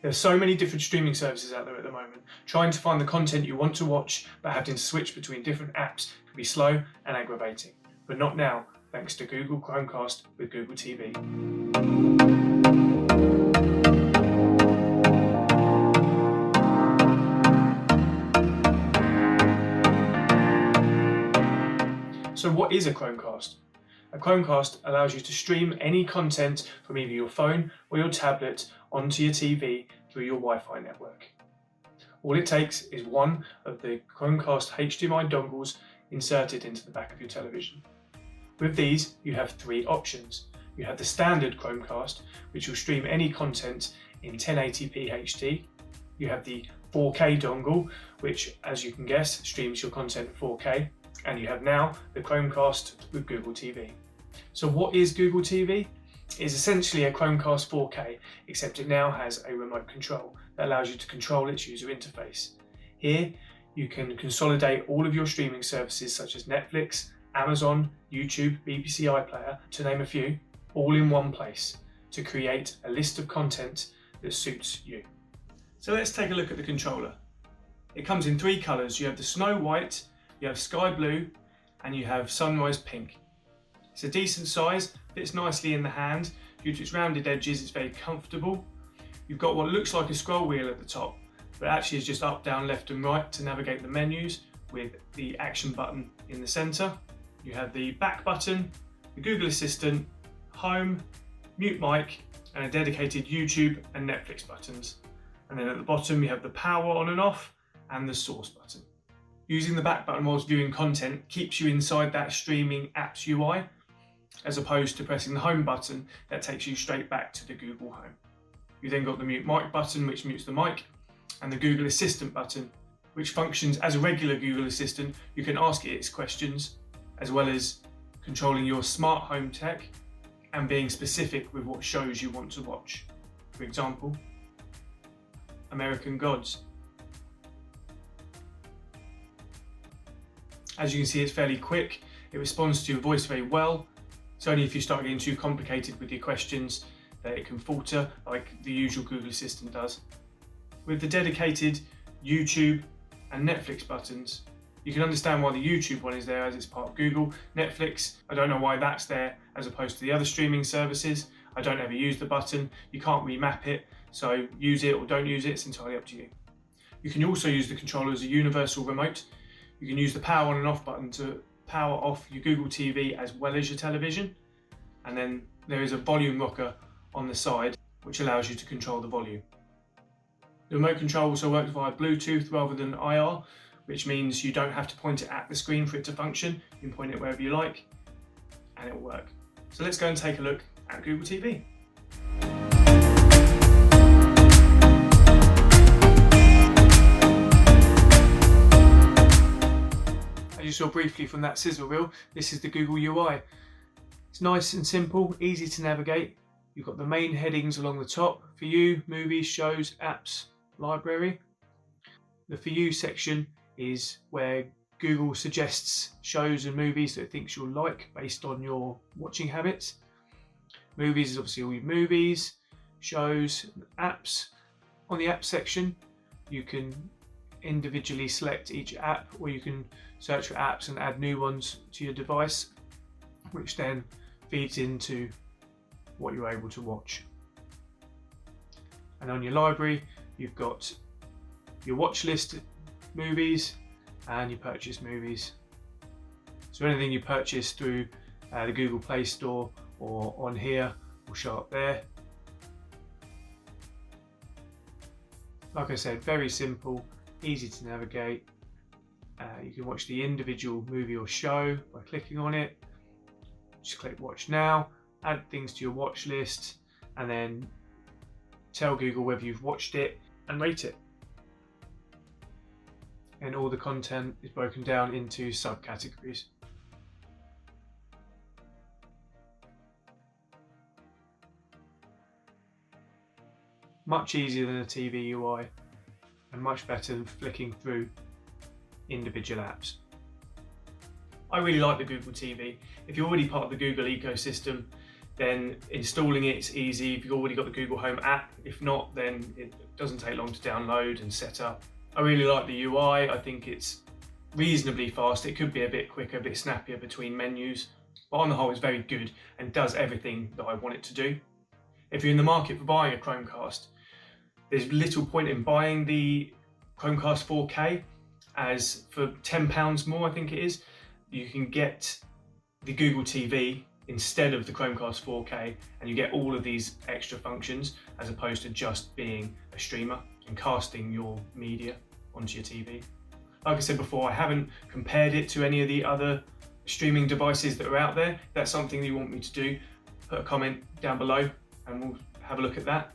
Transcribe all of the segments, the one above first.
There are so many different streaming services out there at the moment. Trying to find the content you want to watch but having to switch between different apps can be slow and aggravating. But not now, thanks to Google Chromecast with Google TV. So what is a Chromecast? A Chromecast allows you to stream any content from either your phone or your tablet onto your TV through your Wi-Fi network. All it takes is one of the Chromecast HDMI dongles inserted into the back of your television. With these, you have three options. You have the standard Chromecast, which will stream any content in 1080p HD. You have the 4K dongle, which, as you can guess, streams your content in 4K. And you have now the Chromecast with Google TV. So what is Google TV? It is essentially a Chromecast 4K, except it now has a remote control that allows you to control its user interface. Here, you can consolidate all of your streaming services such as Netflix, Amazon, YouTube, BBC iPlayer, to name a few, all in one place to create a list of content that suits you. So let's take a look at the controller. It comes in three colours. You have the snow white, you have sky blue, and you have sunrise pink. It's a decent size, fits nicely in the hand. Due to its rounded edges, it's very comfortable. You've got what looks like a scroll wheel at the top, but actually is just up, down, left and right to navigate the menus, with the action button in the centre. You have the back button, the Google Assistant, home, mute mic, and a dedicated YouTube and Netflix buttons. And then at the bottom you have the power on and off and the source button. Using the back button whilst viewing content keeps you inside that streaming apps UI, as opposed to pressing the home button that takes you straight back to the Google Home. You then got the mute mic button, which mutes the mic, and the Google Assistant button, which functions as a regular Google Assistant. You can ask it its questions, as well as controlling your smart home tech and being specific with what shows you want to watch. For example, American Gods. As you can see, it's fairly quick. It responds to your voice very well. It's only if you start getting too complicated with your questions that it can falter, like the usual Google Assistant does. With the dedicated YouTube and Netflix buttons, you can understand why the YouTube one is there, as it's part of Google. Netflix, I don't know why that's there as opposed to the other streaming services. I don't ever use the button. You can't remap it, so use it or don't use it, it's entirely up to you. You can also use the controller as a universal remote. You can use the power on and off button to power off your Google TV as well as your television. And then there is a volume rocker on the side, which allows you to control the volume. The remote control also works via Bluetooth rather than IR, which means you don't have to point it at the screen for it to function. You can point it wherever you like and it will work. So let's go and take a look at Google TV. As you saw briefly from that sizzle reel, this is the Google UI. It's nice and simple, easy to navigate. You've got the main headings along the top: For You, movies, shows, apps, library. The For You section is where Google suggests shows and movies that it thinks you'll like based on your watching habits. Movies is obviously all your movies, shows, apps. On the app section, you can individually select each app, or you can search for apps and add new ones to your device, which then feeds into what you're able to watch. And on your library, you've got your watch list movies and your purchase movies. So anything you purchase through the Google Play Store or on here will show up there. Like I said, very simple, easy to navigate. You can watch the individual movie or show by clicking on it. Just click watch now, add things to your watch list, and then tell Google whether you've watched it and rate it. And all the content is broken down into subcategories. Much easier than a TV UI and much better than flicking through individual apps. I really like the Google TV. If you're already part of the Google ecosystem, then installing it's easy if you've already got the Google Home app. If not, then it doesn't take long to download and set up. I really like the UI. I think it's reasonably fast. It could be a bit quicker, a bit snappier between menus, but on the whole it's very good and does everything that I want it to do. If you're in the market for buying a Chromecast, there's little point in buying the Chromecast 4K, as for £10 more, I think it is, you can get the Google TV instead of the Chromecast 4K, and you get all of these extra functions as opposed to just being a streamer and casting your media onto your TV. Like I said before, I haven't compared it to any of the other streaming devices that are out there. If that's something that you want me to do, put a comment down below and we'll have a look at that.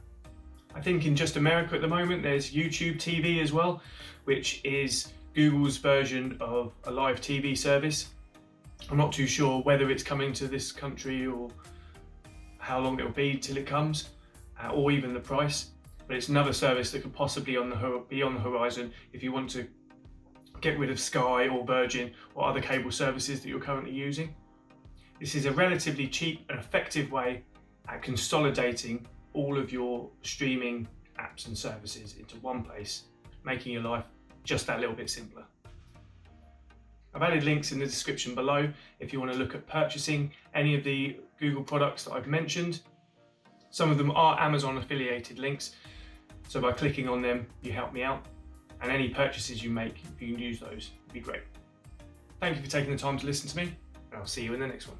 I think in just America at the moment there's YouTube TV as well, which is Google's version of a live TV service. I'm not too sure whether it's coming to this country or how long it'll be till it comes, or even the price, but it's another service that could possibly be on the horizon if you want to get rid of Sky or Virgin or other cable services that you're currently using. This is a relatively cheap and effective way at consolidating all of your streaming apps and services into one place, making your life just that little bit simpler. I've added links in the description below if you want to look at purchasing any of the Google products that I've mentioned. Some of them are Amazon affiliated links, so by clicking on them you help me out, and any purchases you make, if you can use those, would be great. Thank you for taking the time to listen to me, and I'll see you in the next one.